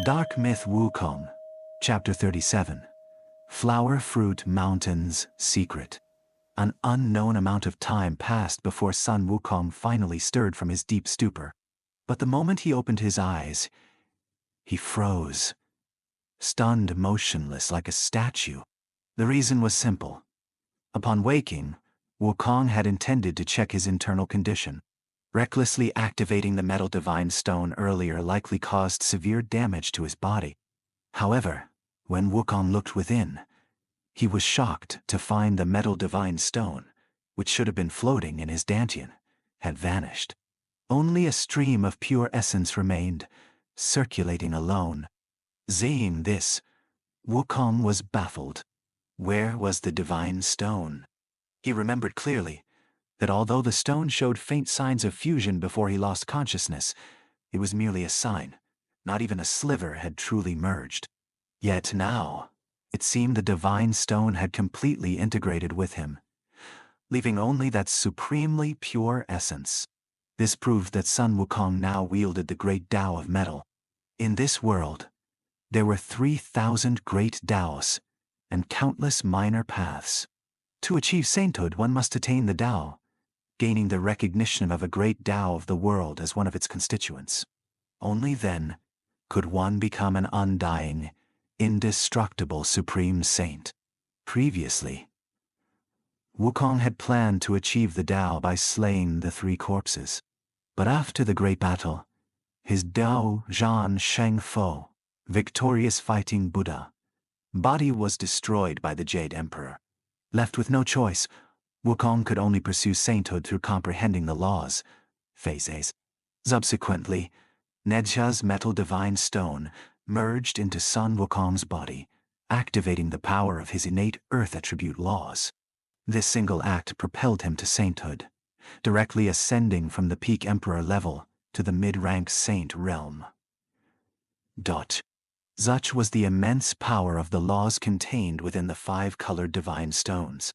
Dark Myth WuKong, Chapter 37. Flower Fruit Mountain's Secret. An unknown amount of time passed before Sun WuKong finally stirred from his deep stupor. But the moment he opened his eyes, he froze, stunned motionless like a statue. The reason was simple. Upon waking, WuKong had intended to check his internal condition. Recklessly activating the metal divine stone earlier likely caused severe damage to his body. However, when WuKong looked within, he was shocked to find the metal divine stone, which should have been floating in his dantian, had vanished. Only a stream of pure essence remained, circulating alone. Seeing this, WuKong was baffled. Where was the divine stone? He remembered clearly that although the stone showed faint signs of fusion before he lost consciousness, it was merely a sign. Not even a sliver had truly merged. Yet now, it seemed the divine stone had completely integrated with him, leaving only that supremely pure essence. This proved that Sun WuKong now wielded the Great Dao of Metal. In this world, there were 3,000 Great Daos and countless minor paths. To achieve sainthood, one must attain the Dao, gaining the recognition of a Great Dao of the world as one of its constituents. Only then could one become an undying, indestructible supreme saint. Previously, WuKong had planned to achieve the Dao by slaying the 3 corpses. But after the great battle, his Dao Zhan Sheng Fo, victorious fighting Buddha, body was destroyed by the Jade Emperor. Left with no choice, WuKong could only pursue sainthood through comprehending the laws, phases. Subsequently, Nezha's metal divine stone merged into Sun WuKong's body, activating the power of his innate earth attribute laws. This single act propelled him to sainthood, directly ascending from the peak emperor level to the mid-rank saint realm. Such was the immense power of the laws contained within the 5-colored divine stones.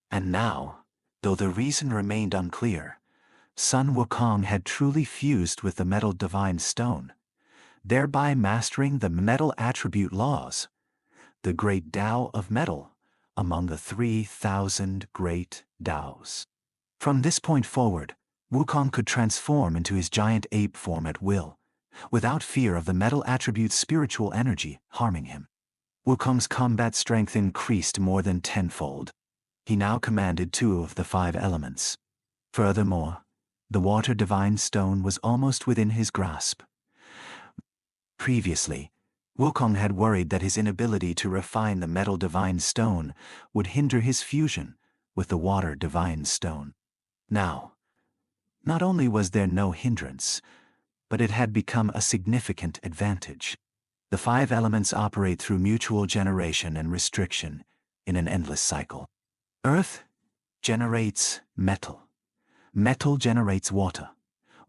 And now, though the reason remained unclear, Sun WuKong had truly fused with the metal divine stone, thereby mastering the metal attribute laws, the Great Dao of Metal, among the 3,000 Great Daos. From this point forward, WuKong could transform into his giant ape form at will, without fear of the metal attribute's spiritual energy harming him. WuKong's combat strength increased more than tenfold. He now commanded 2 of the 5 elements. Furthermore, the water divine stone was almost within his grasp. Previously, WuKong had worried that his inability to refine the metal divine stone would hinder his fusion with the water divine stone. Now, not only was there no hindrance, but it had become a significant advantage. The 5 elements operate through mutual generation and restriction in an endless cycle. Earth generates metal. Metal generates water.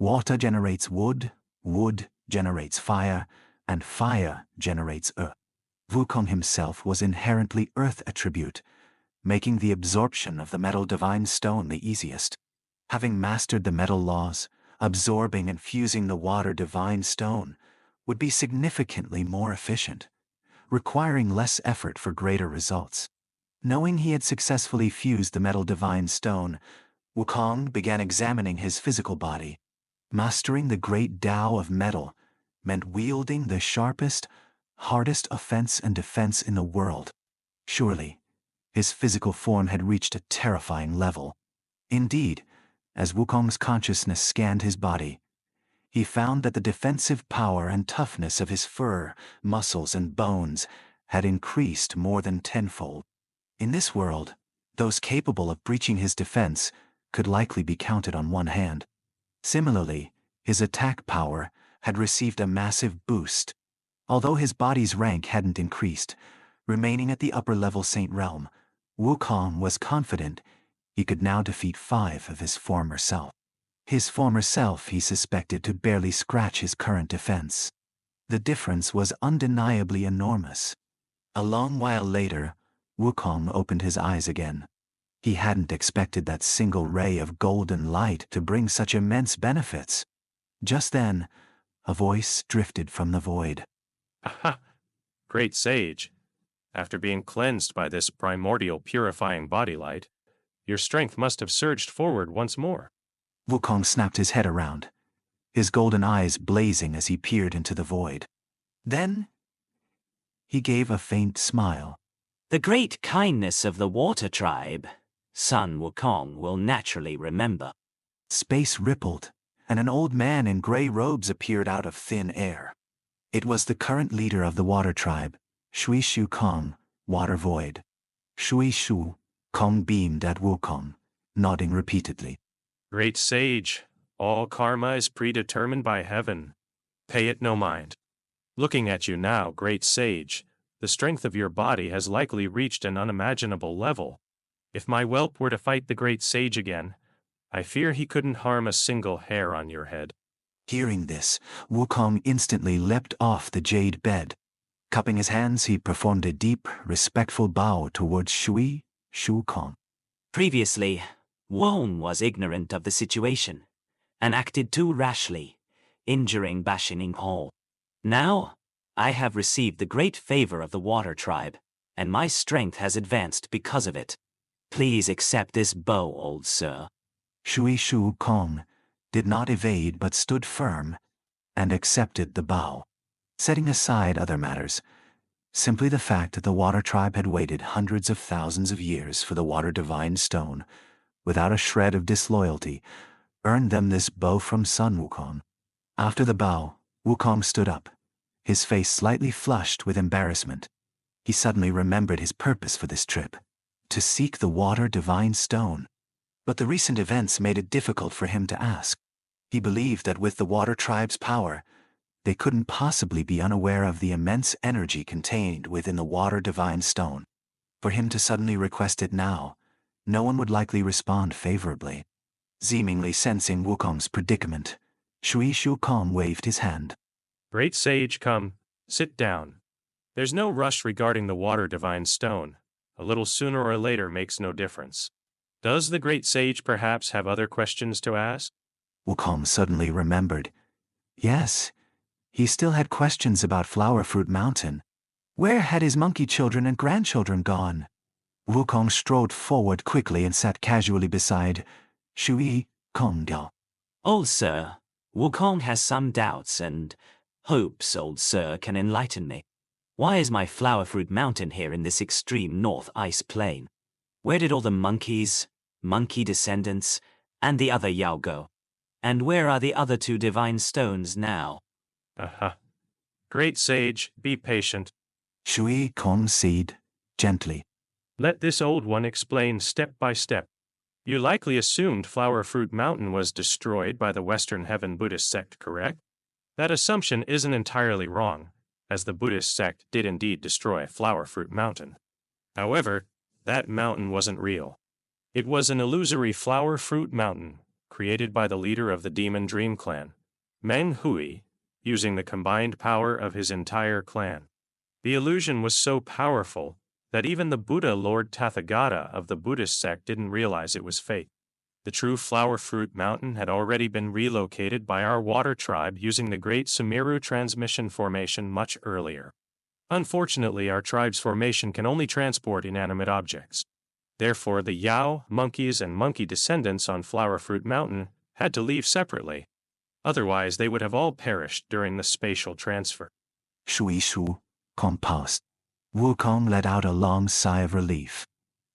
Water generates wood. Wood generates fire. And fire generates earth. WuKong himself was inherently earth attribute, making the absorption of the metal divine stone the easiest. Having mastered the metal laws, absorbing and fusing the water divine stone would be significantly more efficient, requiring less effort for greater results. Knowing he had successfully fused the metal divine stone, WuKong began examining his physical body. Mastering the Great Dao of Metal meant wielding the sharpest, hardest offense and defense in the world. Surely, his physical form had reached a terrifying level. Indeed, as WuKong's consciousness scanned his body, he found that the defensive power and toughness of his fur, muscles, and bones had increased more than tenfold. In this world, those capable of breaching his defense could likely be counted on one hand. Similarly, his attack power had received a massive boost. Although his body's rank hadn't increased, remaining at the upper-level saint realm, WuKong was confident he could now defeat 5 of his former self. His former self he suspected to barely scratch his current defense. The difference was undeniably enormous. A long while later, WuKong opened his eyes again. He hadn't expected that single ray of golden light to bring such immense benefits. Just then, a voice drifted from the void. Aha! Great sage, after being cleansed by this primordial purifying body light, your strength must have surged forward once more. WuKong snapped his head around, his golden eyes blazing as he peered into the void. Then, he gave a faint smile. The great kindness of the water tribe, son WuKong will naturally remember. Space rippled, and an old man in gray robes appeared out of thin air. It was the current leader of the water tribe, Shui Xu Kong, Water Void. Shui Xu Kong beamed at WuKong, nodding repeatedly. Great sage, all karma is predetermined by heaven. Pay it no mind. Looking at you now, great sage, the strength of your body has likely reached an unimaginable level. If my whelp were to fight the great sage again, I fear he couldn't harm a single hair on your head. Hearing this, WuKong instantly leapt off the jade bed. Cupping his hands, he performed a deep, respectful bow towards Shui Xu Kong. Previously, Wong was ignorant of the situation and acted too rashly, injuring Bashining Hall. Now, I have received the great favor of the water tribe, and my strength has advanced because of it. Please accept this bow, old sir. Shui Xu Kong did not evade but stood firm and accepted the bow. Setting aside other matters, simply the fact that the water tribe had waited hundreds of thousands of years for the water divine stone, without a shred of disloyalty, earned them this bow from son WuKong. After the bow, WuKong stood up, his face slightly flushed with embarrassment. He suddenly remembered his purpose for this trip, to seek the water divine stone. But the recent events made it difficult for him to ask. He believed that with the water tribe's power, they couldn't possibly be unaware of the immense energy contained within the water divine stone. For him to suddenly request it now, no one would likely respond favorably. Seemingly sensing WuKong's predicament, Shui Xu Kong waved his hand. Great sage, come, sit down. There's no rush regarding the water divine stone. A little sooner or later makes no difference. Does the great sage perhaps have other questions to ask? WuKong suddenly remembered. Yes, he still had questions about Flower Fruit Mountain. Where had his monkey children and grandchildren gone? WuKong strode forward quickly and sat casually beside Shui Kong. Old sir, WuKong has some doubts and hopes old sir can enlighten me. Why is my Flower Fruit Mountain here in this extreme north ice plain? Where did all the monkeys, monkey descendants, and the other Yao go? And where are the other two divine stones now? Aha. Great sage, be patient. Shui Kong said gently. Let this old one explain step by step. You likely assumed Flower Fruit Mountain was destroyed by the Western Heaven Buddhist Sect, correct? That assumption isn't entirely wrong, as the Buddhist Sect did indeed destroy Flower Fruit Mountain. However, that mountain wasn't real. It was an illusory Flower Fruit Mountain, created by the leader of the Demon Dream Clan, Meng Hui, using the combined power of his entire clan. The illusion was so powerful that even the Buddha Lord Tathagata of the Buddhist sect didn't realize it was fake. The true Flower Fruit Mountain had already been relocated by our water tribe using the Great Sumeru Transmission Formation much earlier. Unfortunately, our tribe's formation can only transport inanimate objects. Therefore, the Yao, monkeys, and monkey descendants on Flower Fruit Mountain had to leave separately. Otherwise, they would have all perished during the spatial transfer. Shui Xu Kong paused. WuKong let out a long sigh of relief.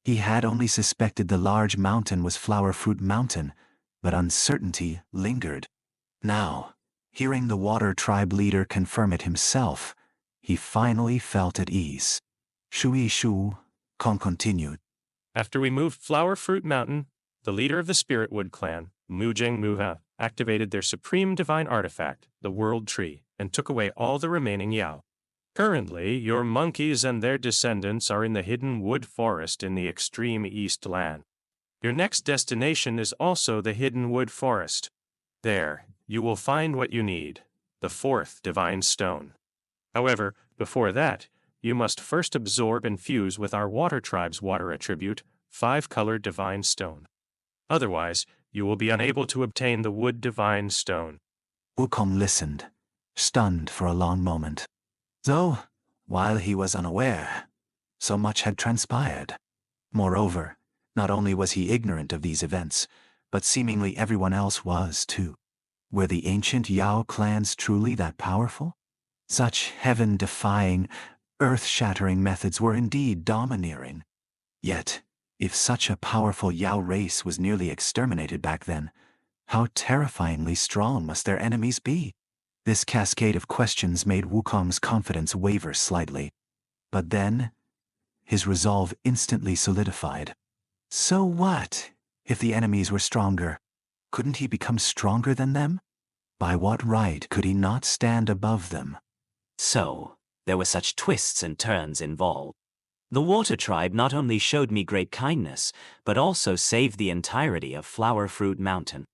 He had only suspected the large mountain was Flower Fruit Mountain, but uncertainty lingered. Now, hearing the water tribe leader confirm it himself, he finally felt at ease. Shui Xu Kong continued. After we moved Flower Fruit Mountain, the leader of the Spiritwood clan, Mujing Muha, activated their supreme divine artifact, the World Tree, and took away all the remaining Yao. Currently, your monkeys and their descendants are in the hidden wood forest in the extreme east land. Your next destination is also the hidden wood forest. There, you will find what you need, the fourth divine stone. However, before that, you must first absorb and fuse with our water tribe's water attribute, 5-colored divine stone. Otherwise, you will be unable to obtain the wood divine stone. WuKong listened, stunned for a long moment. Though, while he was unaware, so much had transpired. Moreover, not only was he ignorant of these events, but seemingly everyone else was too. Were the ancient Yao clans truly that powerful? Such heaven-defying, earth-shattering methods were indeed domineering. Yet, if such a powerful Yao race was nearly exterminated back then, how terrifyingly strong must their enemies be? This cascade of questions made WuKong's confidence waver slightly. But then, his resolve instantly solidified. So what, if the enemies were stronger? Couldn't he become stronger than them? By what right could he not stand above them? So, there were such twists and turns involved. The Water Tribe not only showed me great kindness, but also saved the entirety of Flower Fruit Mountain.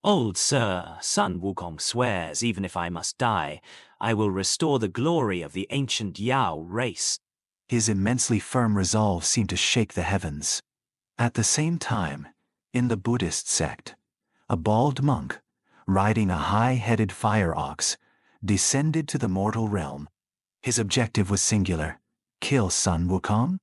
Old Sir, Son WuKong swears, even if I must die, I will restore the glory of the ancient Yao race. His immensely firm resolve seemed to shake the heavens. At the same time, in the Buddhist Sect, a bald monk, riding a high-headed fire ox, descended to the mortal realm. His objective was singular: kill Son WuKong.